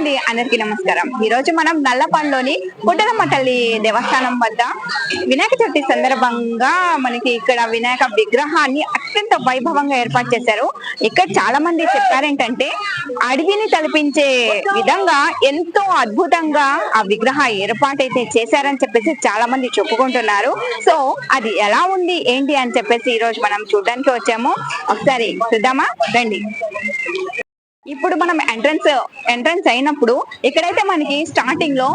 అండి, అందరికీ నమస్కారం. ఈ రోజు మనం నల్లపాడులోని పుట్టలమ్మ తల్లి దేవస్థానం వద్ద వినాయక చవితి సందర్భంగా మనకి ఇక్కడ వినాయక విగ్రహాన్ని అత్యంత వైభవంగా ఏర్పాటు చేశారు. ఇక్కడ చాలా మంది చెప్పారేంటంటే అడవిని తలపించే విధంగా ఎంతో అద్భుతంగా ఆ విగ్రహ ఏర్పాటైతే చేశారని చెప్పేసి చాలా మంది చెప్పుకుంటున్నారు. సో అది ఎలా ఉంది ఏంటి అని చెప్పేసి ఈ రోజు మనం చూడడానికి వచ్చాము. ఒకసారి చూద్దామా రండి. ఇప్పుడు మనం ఎంట్రన్స్ అయినప్పుడు ఇక్కడైతే మనకి స్టార్టింగ్ లో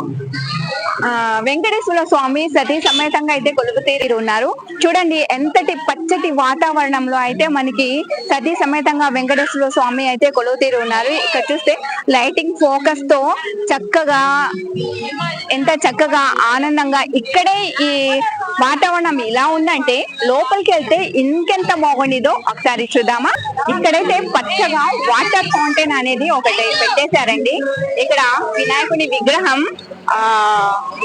వెంకటేశ్వర స్వామి సతీ సమేతంగా అయితే కొలువుతీరి ఉన్నారు. చూడండి ఎంతటి పచ్చటి వాతావరణంలో అయితే మనకి సతీ సమేతంగా వెంకటేశ్వర స్వామి అయితే కొలువుతీరి ఉన్నారు. ఇక్కడ చూస్తే లైటింగ్ ఫోకస్ తో చక్కగా ఎంత చక్కగా ఆనందంగా ఇక్కడే ఈ వాతావరణం ఇలా ఉందంటే లోపలికి వెళ్తే ఇంకెంత బాగుండిదో ఒకసారి చూద్దామా. ఇక్కడైతే పచ్చగా వాటర్ ఫౌంటైన్ అనేది ఒకటి పెట్టేశారండి. ఇక్కడ వినాయకుని విగ్రహం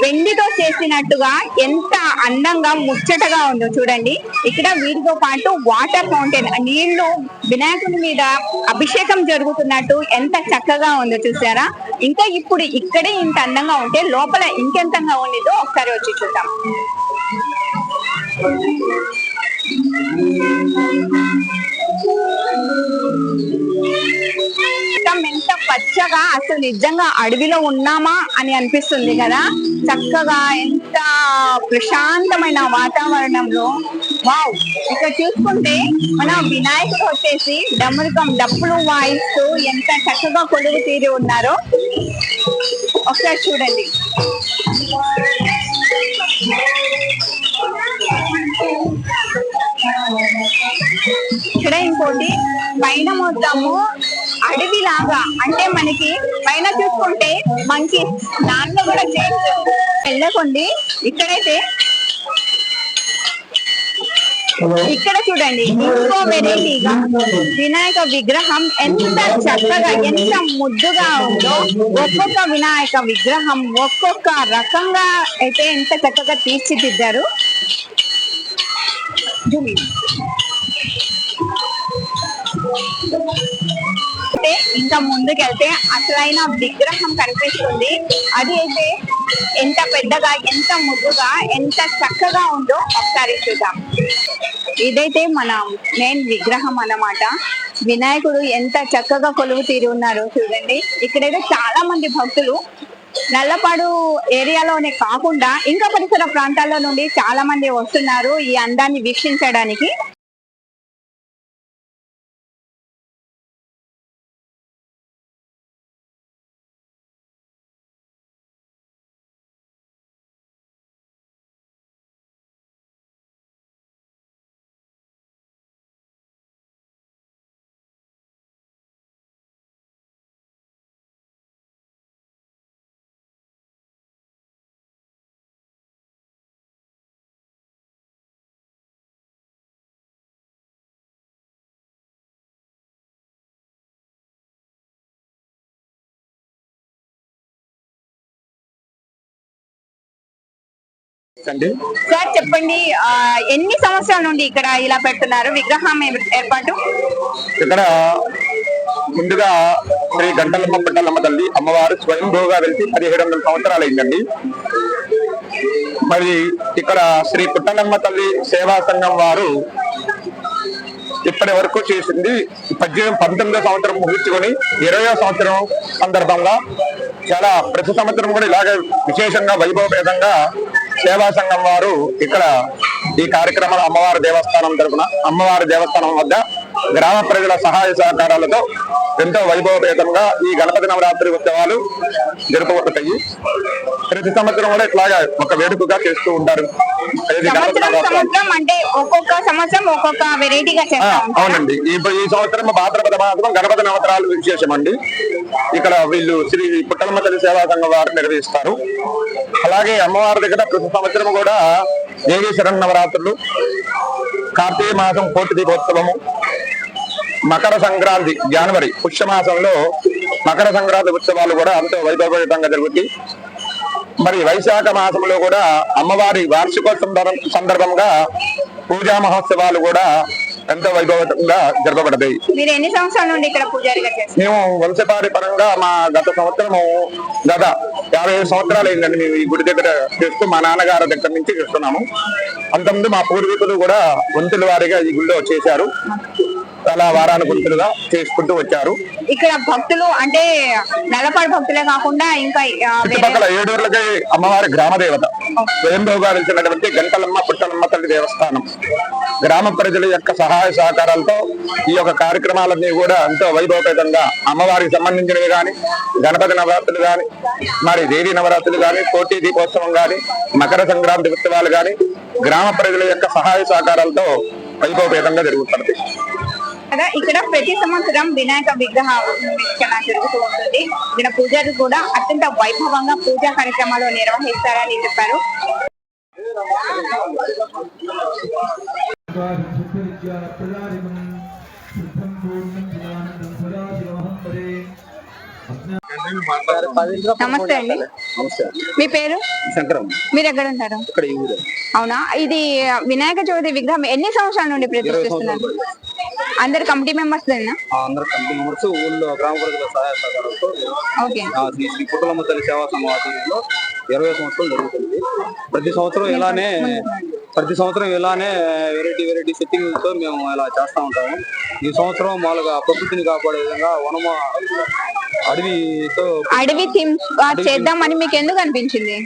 వెండితో చేసినట్టుగా ఎంత అందంగా ముచ్చటగా ఉందో చూడండి. ఇక్కడ వీటితో పాటు వాటర్ ఫౌంటైన్ నీళ్లు వినాయకుని మీద అభిషేకం జరుగుతున్నట్టు ఎంత చక్కగా ఉందో చూసారా. ఇంకా ఇప్పుడు ఇక్కడే ఇంత అందంగా ఉంటే లోపల ఇంకెంతంగా ఉండిదో ఒకసారి వచ్చి చూద్దాం. ఎంత పచ్చగా అసలు నిజంగా అడవిలో ఉన్నామా అని అనిపిస్తుంది కదా. చక్కగా ఎంత ప్రశాంతమైన వాతావరణంలో వావ్. ఇక్కడ చూసుకుంటే మన వినాయకుడు వచ్చేసి డప్పులు వాయిస్తూ ఎంత చక్కగా కొలువు తీరి ఉన్నారో ఒకసారి చూడండి. ఇక్కడ ఇంకోటి పైన మొత్తము అడవిలాగా అంటే మనకి పైన చూసుకుంటే మంచి దాంట్లో కూడా వెళ్ళకండి. ఇక్కడైతే ఇక్కడ చూడండి ఇంకో వెరైటీగా వినాయక విగ్రహం ఎంత చక్కగా ఎంత ముద్దుగా ఉందో. ఒక్కొక్క వినాయక విగ్రహం ఒక్కొక్క రకంగా అయితే ఎంత చక్కగా తీర్చిదిద్దారు. ఇంకా ముందుకెళ్తే అసలైన విగ్రహం కనిపిస్తుంది. అది అయితే ఎంత పెద్దగా ఎంత ముద్దుగా ఎంత చక్కగా ఉందో ఒకసారి చూద్దాం. ఇదైతే మన మెయిన్ విగ్రహం అన్నమాట. వినాయకుడు ఎంత చక్కగా కొలువు తీరి ఉన్నారో చూడండి. ఇక్కడైతే చాలా మంది భక్తులు నల్లపాడు ఏరియాలోనే కాకుండా ఇంకా పరిసర ప్రాంతాల్లో నుండి చాలా మంది వస్తున్నారు ఈ అందాన్ని వీక్షించడానికి. సార్ చెప్పండి, ఎన్ని సంవత్సరాల నుండి ఇక్కడ ఇలా పెడుతున్నారు విగ్రహం ఏర్పాటు? ఇక్కడ ముందుగా శ్రీ గంటలమ్మ పుట్టలమ్మ తల్లి అమ్మవారు స్వయంభూగా వెళ్తే 1700 సంవత్సరాలు అయిందండి. మరి ఇక్కడ శ్రీ పుట్టలమ్మ తల్లి సేవా సంఘం వారు ఇప్పటి వరకు చేసింది 19వ సంవత్సరం ముగించుకొని 20వ సంవత్సరం సందర్భంగా చాలా ప్రతి సంవత్సరం కూడా ఇలాగే విశేషంగా వైభవపేతంగా సేవా సంఘం వారు ఇక్కడ ఈ కార్యక్రమాలు అమ్మవారి దేవస్థానం తరఫున అమ్మవారి దేవస్థానం వద్ద గ్రామ ప్రజల సహాయ సహకారాలతో ఎంతో వైభవపేతంగా ఈ గణపతి నవరాత్రి ఉత్సవాలు జరుపుకుంటాయి. ప్రతి సంవత్సరం కూడా ఇట్లాగా ఒక వేడుకగా చేస్తూ ఉంటారు. అవునండి. ఈ సంవత్సరం భాద్రపద మాసం గణపతి నవరాత్రులు విశేషం అండి. ఇక్కడ వీళ్ళు శ్రీ పుట్టలమ్మ తల్లి సేవా సంఘం వారు నిర్వహిస్తారు. అలాగే అమ్మవారి దగ్గర ప్రతి సంవత్సరం కూడా దేవీ శరన్నవరాత్రులు, కార్తీక మాసం కోటి దీపోత్సవము, మకర సంక్రాంతి జనవరి పుష్యమాసంలో మకర సంక్రాంతి ఉత్సవాలు కూడా ఎంతో వైభవపేతంగా జరుగుతాయి. మరి వైశాఖ మాసంలో కూడా అమ్మవారి వార్షికోత్సవం సందర్భంగా పూజా మహోత్సవాలు కూడా ఎంతో వైభవంగా జరపబడతాయి. మీరు ఎన్ని సంవత్సరాల నుండి ఇక్కడ పూజారిగా చేస్తారు? మేము వంశపారి పరంగా మా గత 50 సంవత్సరాలు అయిందండి మేము ఈ గుడి దగ్గర చేస్తూ, మా నాన్నగారి దగ్గర నుంచి చేస్తున్నాము. అంతకుముందు మా పూర్వీకులు కూడా వంతుల వారిగా ఈ గుడిలో చేశారు. అలా వారానుకుంటులుగా చేసుకుంటూ వచ్చారు. ఇక్కడ భక్తులు అంటే నల్లపాడు భక్తులే కాకుండా ఇంకా చుట్టుపక్కల ఏడూర్లకి అమ్మవారి గ్రామ దేవత స్వయంభూగా వెలిసినటువంటి గంటలమ్మ పుట్టలమ్మ తల్లి దేవస్థానం. గ్రామ ప్రజల యొక్క సహాయ సహకారాలతో ఈ యొక్క కార్యక్రమాలన్నీ కూడా ఎంతో వైభవపేతంగా అమ్మవారికి సంబంధించినవి కానీ, గణపతి నవరాత్రులు కానీ, మరి దేవీ నవరాత్రులు కానీ, కోటి దీపోత్సవం కానీ, మకర సంక్రాంతి ఉత్సవాలు కానీ గ్రామ ప్రజల యొక్క సహాయ సహకారాలతో వైభవపేతంగా జరుగుతుంది. ఇక్కడ ప్రతి సంవత్సరం వినాయక విగ్రహ ఆవిష్కరణ జరుగుతూ ఉంటుంది. ఇక్కడ పూజారులు కూడా అత్యంత వైభవంగా పూజా కార్యక్రమాలు నిర్వహిస్తారని చెప్పారు. నమస్తే అండి, మీ పేరు? శంకరం. మీరు ఎక్కడ ఉంటారు? అవునా, ఇది వినాయక చవితి విగ్రహం ఎన్ని సంవత్సరాల నుండి ప్రతిష్ఠిస్తున్నారు? అందరు కమిటీ మెంబర్స్ అందరు కమిటీ మెంబర్స్ ఊళ్ళో గ్రామ ప్రజల సహాయ సహకారంతో శ్రీ పుట్టలమ్మ తల్లి సేవా సమాధిలో 20 సంవత్సరాలు జరుగుతుంది. ప్రతి సంవత్సరం ఇలానే వెరైటీ సెట్టింగ్ తో మేము ఇలా చేస్తా ఉంటాము. ఈ సంవత్సరం మామూలుగా ప్రకృతిని కాపాడే విధంగా అడవి థీమ్ చేద్దామని మీకు ఎందుకు అనిపించింది?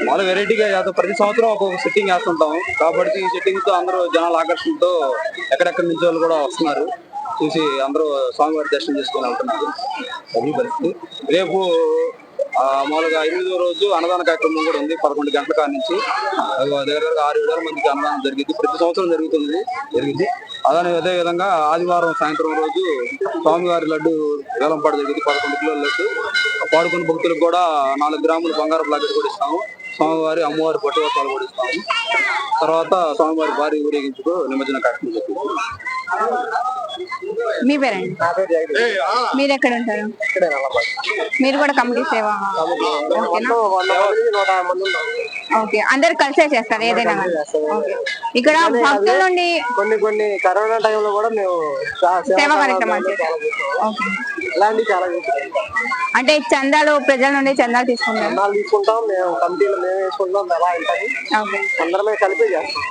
మామూలుగా వెరైటీగా ప్రతి సంవత్సరం ఒక్కొక్క సెట్టింగ్ వేస్తుంటాము కాబట్టి ఈ సెట్టింగ్ తో అందరూ జనాల ఆకర్షణతో ఎక్కడెక్కడి నుంచి వాళ్ళు కూడా వస్తున్నారు. చూసి అందరూ స్వామివారి దర్శనం చేసుకుని వెళ్తున్నారు. అది పరిస్థితి. రేపు మామూలుగా 8వ రోజు అన్నదాన కార్యక్రమం కూడా ఉంది. 11 గంటల కాడ నుంచి దగ్గర 6,000 మందికి అన్నదానం జరిగింది. ప్రతి సంవత్సరం జరిగింది. అదే విధంగా ఆదివారం సాయంత్రం రోజు స్వామివారి లడ్డు వేలంపాట జరిగింది. 11 కిలోల లడ్డు. పాడుకున్న భక్తులకు కూడా 4 గ్రాములు బంగారం ప్లాకెట్ కూడా ఇస్తాము. స్వామివారి అమ్మవారి పట్టువస్త్రాలు కూడా ఇస్తాము. తర్వాత స్వామివారి భారీ ఊరేగించుకు నిమజ్జన కార్యక్రమం జరుగుతుంది. మీ పేరండి? మీరు ఎక్కడ ఉంటారు? మీరు కూడా కమిటీ సేవ? ఓకే, అందరు కలిసే చేస్తారు ఏదైనా? ఇక్కడ భక్తుల నుండి కొన్ని కరోనా టైంలో కూడా మేము సేవా కార్యక్రమాలు చేస్తాం. అంటే చందాలు ప్రజల నుండి చందాలు తీసుకుంటాం. మేము కమిటీలో మేము వేసుకుంటాం. అందరమే కలిపి చేస్తాం.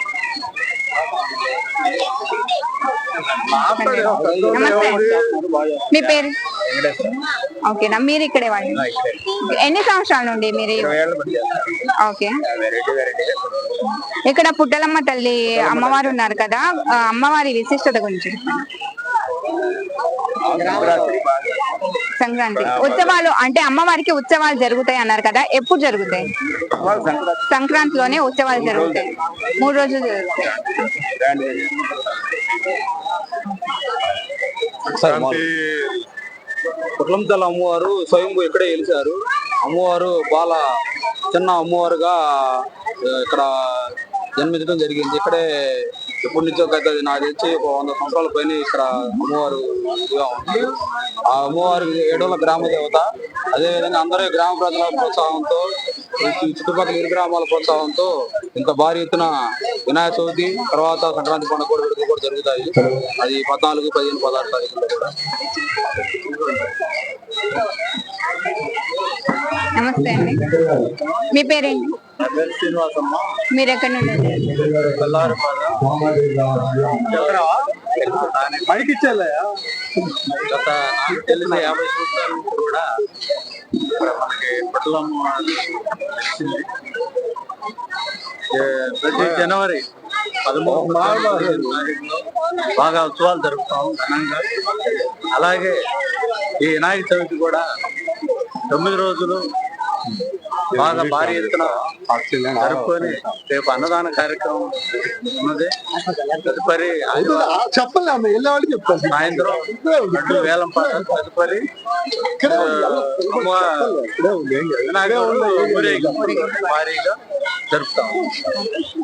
నమస్తే, మీ పేరు? ఓకేనా, మీరు ఇక్కడే వాళ్ళు? ఎన్ని సంవత్సరాల నుండి మీరు? ఓకే, ఇక్కడ పుట్టలమ్మ తల్లి అమ్మవారు ఉన్నారు కదా, అమ్మవారి విశిష్టత గురించి. సంక్రాంతి ఉత్సవాలు అంటే అమ్మవారికి ఉత్సవాలు జరుగుతాయి అన్నారు కదా, ఎప్పుడు జరుగుతాయి? సంక్రాంతిలోనే ఉత్సవాలు జరుగుతాయి. 3 రోజులు జరుగుతాయి. పుట్టలమ్మ తల్లి అమ్మవారు స్వయంభూ ఇక్కడే వెలిసారు. అమ్మవారు చిన్న అమ్మవారుగా ఇక్కడ జన్మించడం జరిగింది. ఇక్కడే ఎప్పటి నుంచో నాకు తెలిసి 100 సంవత్సరాల పైన ఇక్కడ అమ్మవారు ఉంది. ఆ అమ్మవారి ఏడోళ్ళ గ్రామ దేవత. అదేవిధంగా అందరూ గ్రామ ప్రజల ప్రోత్సాహంతో, చుట్టుపక్కల 2 గ్రామాల ప్రోత్సాహంతో ఇంత భారీ ఎత్తున వినాయక చవితి తర్వాత సంక్రాంతి పండుగ కూడా జరుగుతాయి. అది 14, 15, 16 తారీఖుల్లో కూడా. నమస్తే అండి, మీ పేరేంటి? శ్రీనివాసమ్మ. మీరు ఎక్కడ నుండి? పైకి ఇచ్చేలయా గత నాకు తెలిసి 50 సంవత్సరాల నుంచి కూడా మనకి పుట్టలమ్మ వచ్చింది. ప్రతి జనవరి 13 బాగా ఉత్సవాలు జరుపుతాము ఘనంగా. అలాగే ఈ వినాయక చవితి కూడా 9 రోజులు బాగా భారీ ఎత్తున జరుపుకొని రేపు అన్నదాన కార్యక్రమం ఉన్నది. తదుపరి సాయంత్రం వేలంపాట, తదుపరి భారీగా జరుపుతాము.